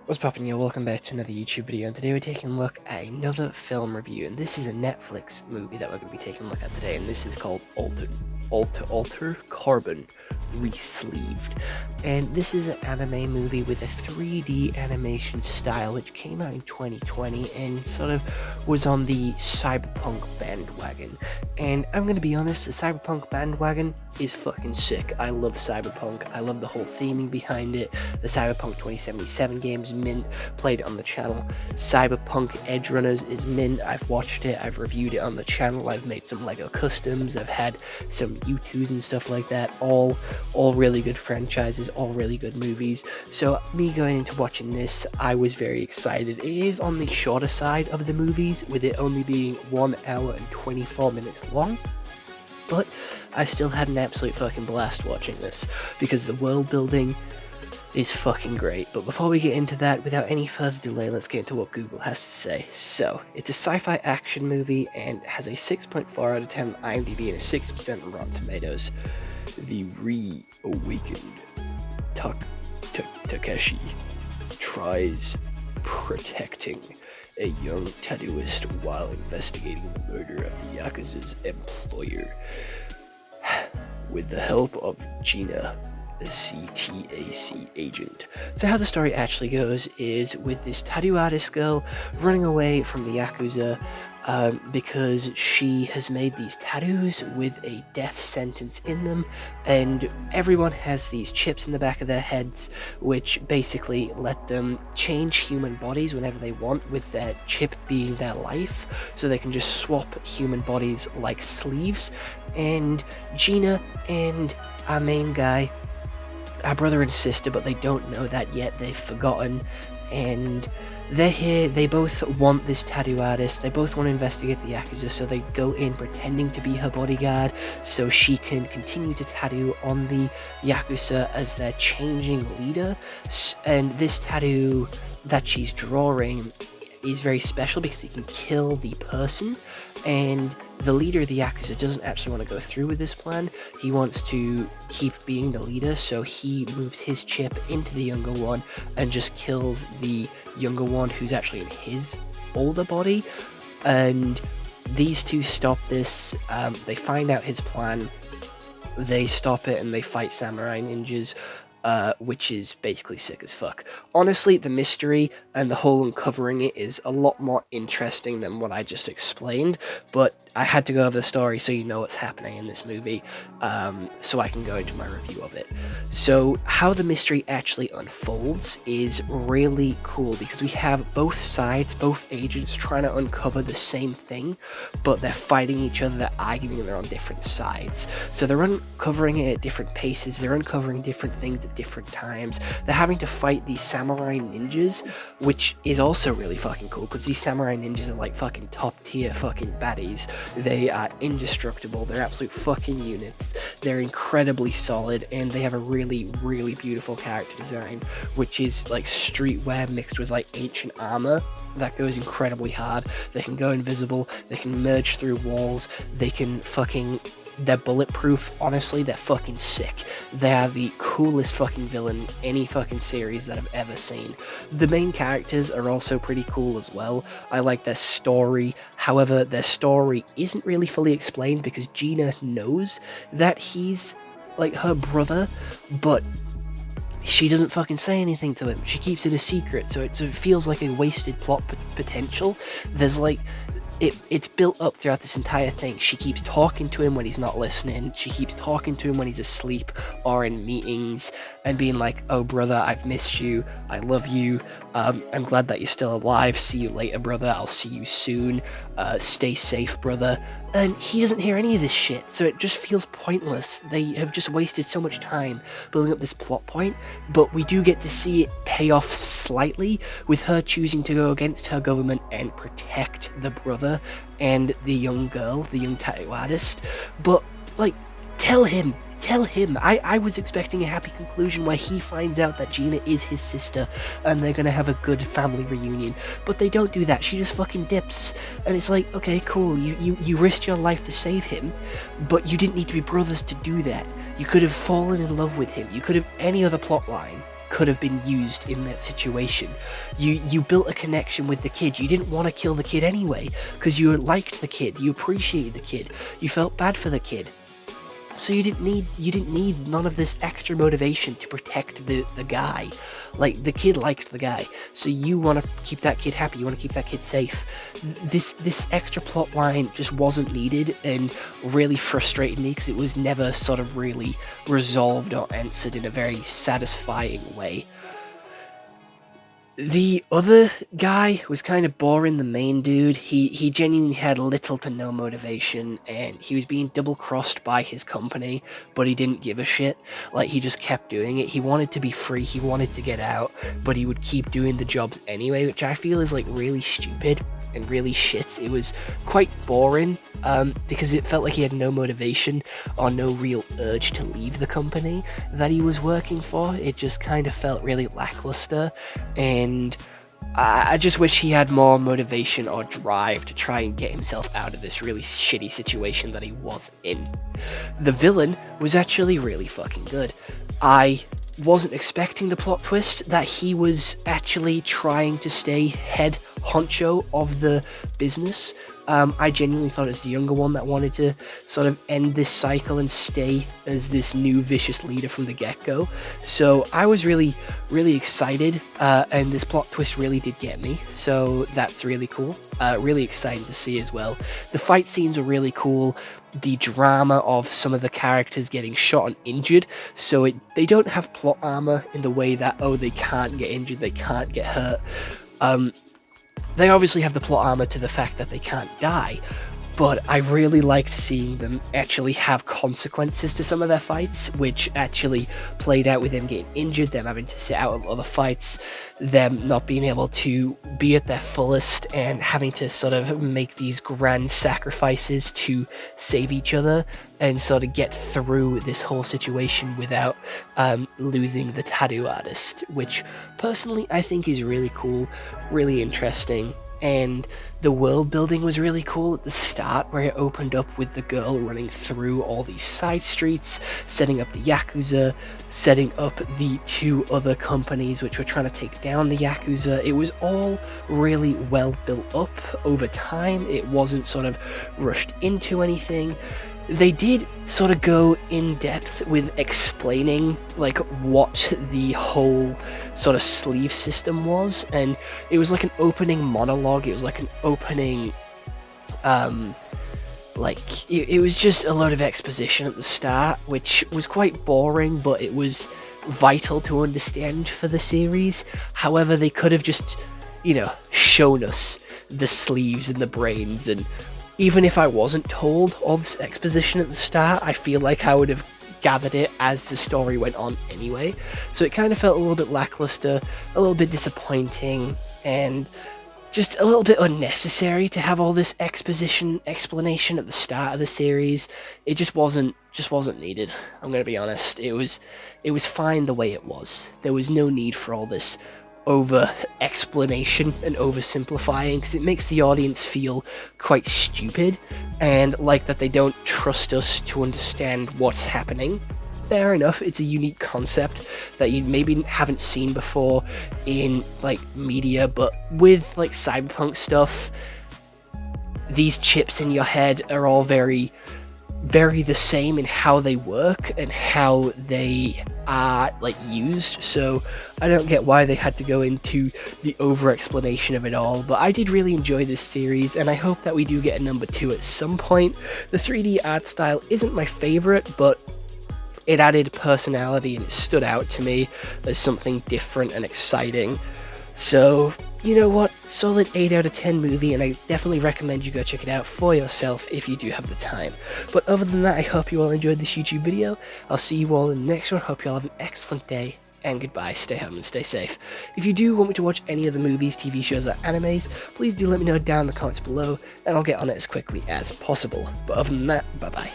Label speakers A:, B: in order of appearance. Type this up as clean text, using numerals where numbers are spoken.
A: What's poppin', yo? Welcome back to another YouTube video, and today we're taking a look at another film review, and this is a Netflix movie that we're going to be taking a look at today, and this is called Alter Carbon Resleeved. And this is an anime movie with a 3D animation style which came out in 2020 and sort of was on the cyberpunk bandwagon. And I'm going to be honest, the cyberpunk bandwagon is fucking sick. I love cyberpunk. I love the whole theming behind it. The Cyberpunk 2077 game's mint, played it on the channel. Cyberpunk Edgerunners is mint. I've watched it, I've reviewed it on the channel, I've made some Lego customs, I've had some U2s and stuff like that. All really good franchises, all really good movies. So me going into watching this, I was very excited. It is on the shorter side of the movies, with it only being 1 hour and 24 minutes long. But I still had an absolute fucking blast watching this, because the world building is fucking great. But before we get into that, without any further delay, let's get into what Google has to say. So, it's a sci-fi action movie and has a 6.4 out of 10 IMDb and a 60% on Rotten Tomatoes. The reawakened Takeshi tries protecting a young tattooist while investigating the murder of the Yakuza's employer. With the help of Gina, a CTAC agent. So how the story actually goes is with this tattoo artist girl running away from the Yakuza because she has made these tattoos with a death sentence in them, and everyone has these chips in the back of their heads which basically let them change human bodies whenever they want, with their chip being their life, so they can just swap human bodies like sleeves. And Gina and our main guy, our brother and sister, but they don't know that yet, they've forgotten, and they're here. They both want this tattoo artist, they both want to investigate the Yakuza, so they go in pretending to be her bodyguard so she can continue to tattoo on the Yakuza as their changing leader. And this tattoo that she's drawing is very special because it can kill the person, and the leader of the Yakuza doesn't actually want to go through with this plan. He wants to keep being the leader, so he moves his chip into the younger one and just kills the younger one who's actually in his older body. And these two stop this. They find out his plan, they stop it, and they fight samurai ninjas, which is basically sick as fuck. Honestly, the mystery and the whole uncovering it is a lot more interesting than what I just explained, but I had to go over the story so you know what's happening in this movie, so I can go into my review of it. So how the mystery actually unfolds is really cool, because we have both sides, both agents trying to uncover the same thing, but they're fighting each other, they're arguing, and they're on different sides. So they're uncovering it at different paces, they're uncovering different things at different times. They're having to fight these samurai ninjas, which is also really fucking cool, because these samurai ninjas are like fucking top tier fucking baddies. They are indestructible, they're absolute fucking units, they're incredibly solid, and they have a really beautiful character design, which is like streetwear mixed with like ancient armor that goes incredibly hard. They can go invisible, they can merge through walls, they can fucking... they're bulletproof. Honestly, they're fucking sick. They are the coolest fucking villain in any fucking series that I've ever seen. The main characters are also pretty cool as well. I like their story. However, their story isn't really fully explained, because Gina knows that he's like her brother, but she doesn't fucking say anything to him. She keeps it a secret, so it feels like a wasted plot potential. There's like... It's built up throughout this entire thing. She keeps talking to him when he's not listening. She keeps talking to him when he's asleep or in meetings and being like, "Oh brother, I've missed you. I love you. I'm glad that you're still alive. See you later, brother. I'll see you soon. Stay safe, brother." And he doesn't hear any of this shit, so it just feels pointless. They have just wasted so much time building up this plot point, but we do get to see it pay off slightly with her choosing to go against her government and protect the brother and the young girl, the young tattoo artist. But, like, tell him. I was expecting a happy conclusion where he finds out that Gina is his sister and they're gonna have a good family reunion, but they don't do that. She just fucking dips, and it's like, okay, cool, you risked your life to save him, but you didn't need to be brothers to do that. You could have fallen in love with him. You could have any other plot line could have been used in that situation. You built a connection with the kid. You didn't want to kill the kid anyway, because you liked the kid, you appreciated the kid, you felt bad for the kid. So you didn't need none of this extra motivation to protect the guy. Like, the kid liked the guy, so you want to keep that kid happy, you want to keep that kid safe. This extra plot line just wasn't needed, and really frustrated me because it was never sort of really resolved or answered in a very satisfying way. The other guy was kind of boring, the main dude. He genuinely had little to no motivation, and he was being double-crossed by his company, but he didn't give a shit. Like, he just kept doing it. He wanted to be free, he wanted to get out, but he would keep doing the jobs anyway, which I feel is, like, really stupid and really shit. It was quite boring, because it felt like he had no motivation or no real urge to leave the company that he was working for. It just kind of felt really lackluster, and I just wish he had more motivation or drive to try and get himself out of this really shitty situation that he was in. The villain was actually really fucking good. I wasn't expecting the plot twist that he was actually trying to stay head honcho of the business. I genuinely thought it was the younger one that wanted to sort of end this cycle and stay as this new vicious leader from the get-go. So I was really, really excited, and this plot twist really did get me, so that's really cool. Really exciting to see as well. The fight scenes were really cool. The drama of some of the characters getting shot and injured, so they don't have plot armor in the way that, oh, they can't get injured, they can't get hurt. They obviously have the plot armor to the fact that they can't die, but I really liked seeing them actually have consequences to some of their fights, which actually played out with them getting injured, them having to sit out of other fights, them not being able to be at their fullest, and having to sort of make these grand sacrifices to save each other and sort of get through this whole situation without losing the tattoo artist, which personally I think is really cool, really interesting. And the world building was really cool at the start, where it opened up with the girl running through all these side streets, setting up the Yakuza, setting up the two other companies which were trying to take down the Yakuza. It was all really well built up over time. It wasn't sort of rushed into anything. They did sort of go in depth with explaining like what the whole sort of sleeve system was, and it was like an opening monologue. It was like an opening it was just a load of exposition at the start, which was quite boring, but it was vital to understand for the series. However, they could have just, shown us the sleeves and the brains, and even if I wasn't told of exposition at the start, I feel like I would have gathered it as the story went on anyway. So it kind of felt a little bit lackluster, a little bit disappointing, and just a little bit unnecessary to have all this explanation at the start of the series. It just wasn't needed. I'm gonna be honest. It was fine the way it was. There was no need for all this over explanation and oversimplifying, because it makes the audience feel quite stupid and like that they don't trust us to understand what's happening. Fair enough, it's a unique concept that you maybe haven't seen before in like media, but with like cyberpunk stuff, these chips in your head are all very the same in how they work and how they are like used, so I don't get why they had to go into the over explanation of it all. But I did really enjoy this series, and I hope that we do get a number 2 at some point. The 3D art style isn't my favorite, but it added personality and it stood out to me as something different and exciting. So, you know what, solid 8 out of 10 movie, and I definitely recommend you go check it out for yourself if you do have the time. But other than that, I hope you all enjoyed this YouTube video. I'll see you all in the next one. Hope you all have an excellent day, and goodbye. Stay home and stay safe. If you do want me to watch any of the movies, TV shows, or animes, please do let me know down in the comments below, and I'll get on it as quickly as possible. But other than that, bye bye.